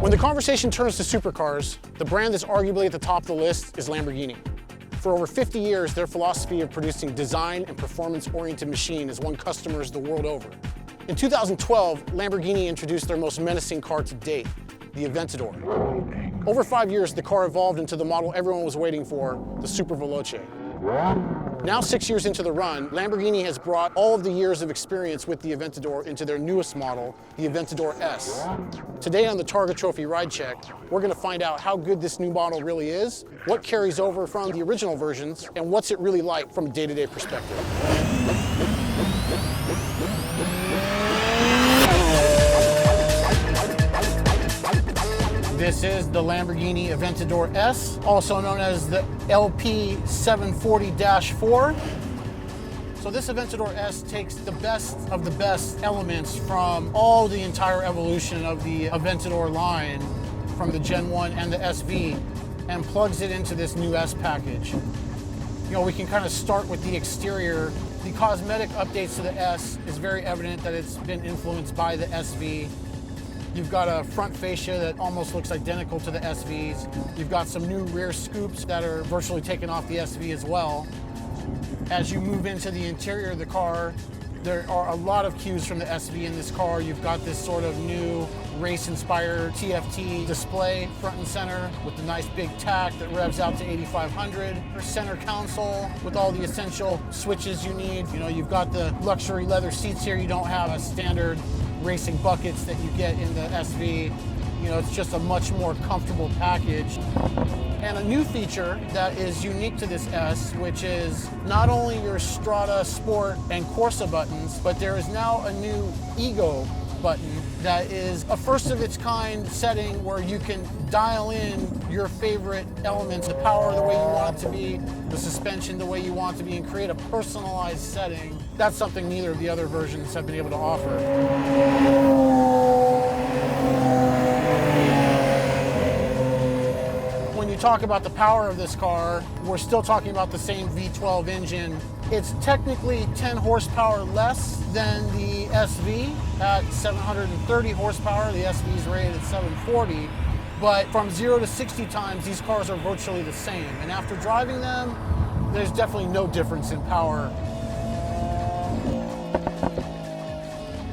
When the conversation turns to supercars, the brand that's arguably at the top of the list is Lamborghini. For over 50 years, their philosophy of producing design and performance-oriented machine has won customers the world over. In 2012, Lamborghini introduced their most menacing car to date, the Aventador. Over 5 years, the car evolved into the model everyone was waiting for, the Super Veloce. Now 6 years into the run, Lamborghini has brought all of the years of experience with the Aventador into their newest model, the Aventador S. Today on the Targa Trophy Ride Check, we're going to find out how good this new model really is, what carries over from the original versions, and what's it really like from a day-to-day perspective. This is the Lamborghini Aventador S, also known as the LP740-4. So this Aventador S takes the best of the best elements from the entire evolution of the Aventador line, from the Gen 1 and the SV, and plugs it into this new S package. You know, we can kind of start with the exterior. The cosmetic updates to the S is very evident that it's been influenced by the SV. You've got a front fascia that almost looks identical to the SVs. You've got some new rear scoops that are virtually taken off the SV as well. As you move into the interior of the car, there are a lot of cues from the SV in this car. You've got this sort of new race-inspired TFT display front and center with the nice big tack that revs out to 8,500. Center console with all the essential switches you need. You know, you've got the luxury leather seats here. You don't have a standard racing buckets that you get in the SV. You know, it's just a much more comfortable package. And a new feature that is unique to this S, which is not only your Strada, Sport, and Corsa buttons, but there is now a new Ego button that is a first of its kind setting where you can dial in your favorite elements, the power the way you want it to be, the suspension the way you want it to be, and create a personalized setting. That's something neither of the other versions have been able to offer. When you talk about the power of this car, we're still talking about the same V12 engine. It's technically 10 horsepower less than the SV at 730 horsepower. The SV is rated at 740. But from 0 to 60 times, these cars are virtually the same. And after driving them, there's definitely no difference in power.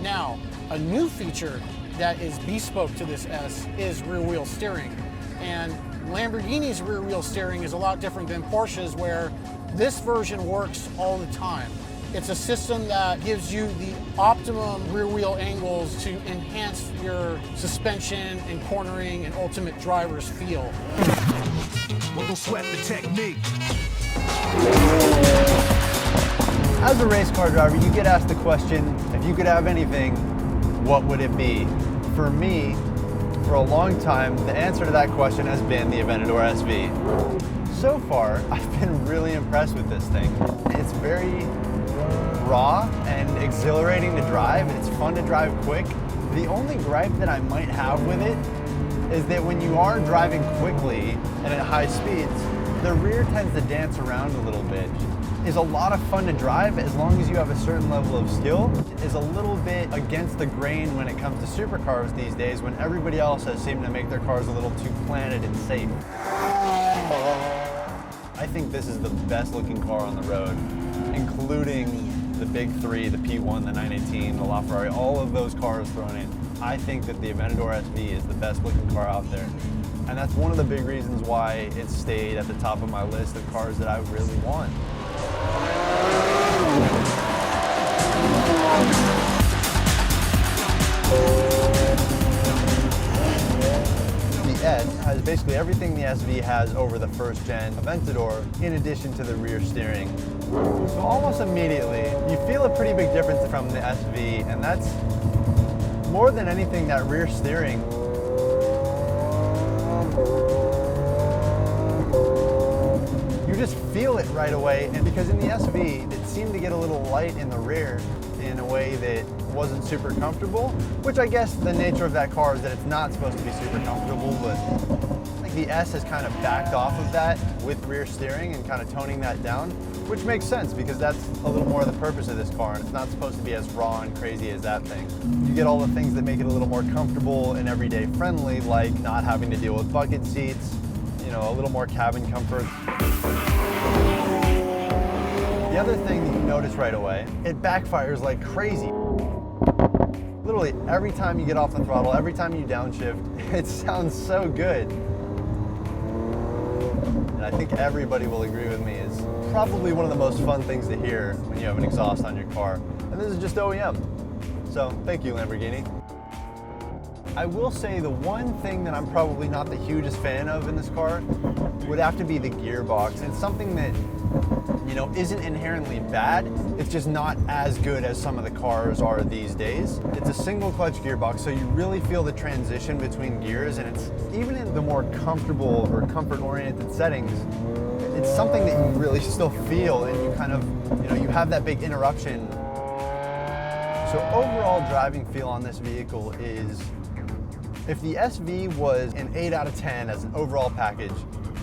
Now, a new feature that is bespoke to this S is rear wheel steering. And Lamborghini's rear wheel steering is a lot different than Porsche's, where this version works all the time. It's a system that gives you the optimum rear wheel angles to enhance your suspension and cornering and ultimate driver's feel. We'll sweat the technique. As a race car driver, you get asked the question, if you could have anything, what would it be? For me, for a long time, the answer to that question has been the Aventador SV. So far, I've been really impressed with this thing. It's very raw and exhilarating to drive. It's fun to drive quick. The only gripe that I might have with it is that when you are driving quickly and at high speeds, the rear tends to dance around a little bit. It's a lot of fun to drive as long as you have a certain level of skill. It is a little bit against the grain when it comes to supercars these days, when everybody else has seemed to make their cars a little too planted and safe. I think this is the best looking car on the road, including the big three, the P1, the 918, the LaFerrari, all of those cars thrown in. I think that the Aventador SV is the best looking car out there. And that's one of the big reasons why it stayed at the top of my list of cars that I really want. The S has basically everything the SV has over the first gen Aventador, in addition to the rear steering. So almost immediately, you feel a pretty big difference from the SV, and that's more than anything that rear steering. You just feel it right away, and because in the SV, it seemed to get a little light in the rear in a way that wasn't super comfortable, which I guess the nature of that car is that it's not supposed to be super comfortable, but I the S has kind of backed off of that with rear steering and kind of toning that down, which makes sense because that's a little more of the purpose of this car, and it's not supposed to be as raw and crazy as that thing. You get all the things that make it a little more comfortable and everyday friendly, like not having to deal with bucket seats, you know, a little more cabin comfort. The other thing that you notice right away, it backfires like crazy. Literally every time you get off the throttle, every time you downshift, it sounds so good. And I think everybody will agree with me, is probably one of the most fun things to hear when you have an exhaust on your car. And this is just OEM. So thank you, Lamborghini. I will say the one thing that I'm probably not the hugest fan of in this car would have to be the gearbox. It's something that, you know, isn't inherently bad. It's just not as good as some of the cars are these days. It's a single clutch gearbox, so you really feel the transition between gears, and it's even in the more comfortable or comfort-oriented settings, it's something that you really still feel, and you kind of, you know, you have that big interruption. So overall driving feel on this vehicle is, if the SV was an 8 out of 10 as an overall package,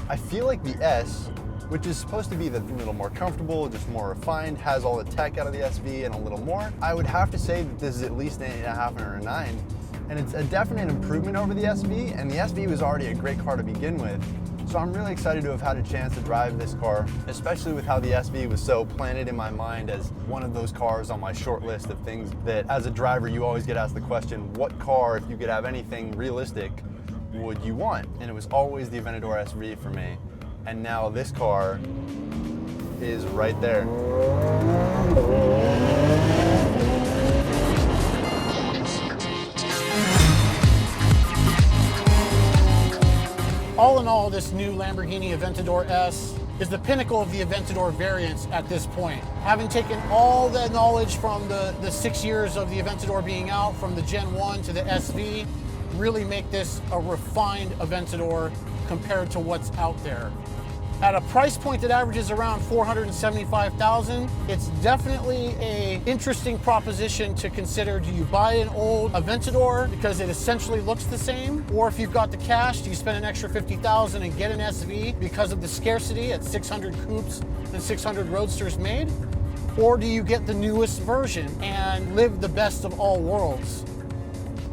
I feel like the S, which is supposed to be a little more comfortable, just more refined, has all the tech out of the SV and a little more, I would have to say that this is at least an 8.5 or a 9. And it's a definite improvement over the SV, and the SV was already a great car to begin with. So I'm really excited to have had a chance to drive this car, especially with how the SV was so planted in my mind as one of those cars on my short list of things that as a driver you always get asked the question, what car, if you could have anything realistic, would you want? And it was always the Aventador SV for me. And now this car is right there. All in all, this new Lamborghini Aventador S is the pinnacle of the Aventador variants at this point. Having taken all the knowledge from the 6 years of the Aventador being out, from the Gen 1 to the SV, really make this a refined Aventador compared to what's out there. At a price point that averages around $475,000, it's definitely an interesting proposition to consider. Do you buy an old Aventador because it essentially looks the same? Or if you've got the cash, do you spend an extra $50,000 and get an SV because of the scarcity at 600 coupes and 600 roadsters made? Or do you get the newest version and live the best of all worlds?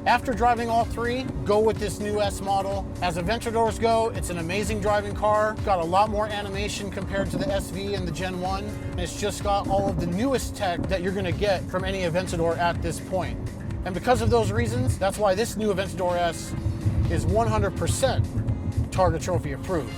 After driving all three, go with this new S model. As Aventadors go, it's an amazing driving car. Got a lot more animation compared to the SV and the Gen 1. And it's just got all of the newest tech that you're gonna get from any Aventador at this point. And because of those reasons, that's why this new Aventador S is 100% Targa Trophy approved.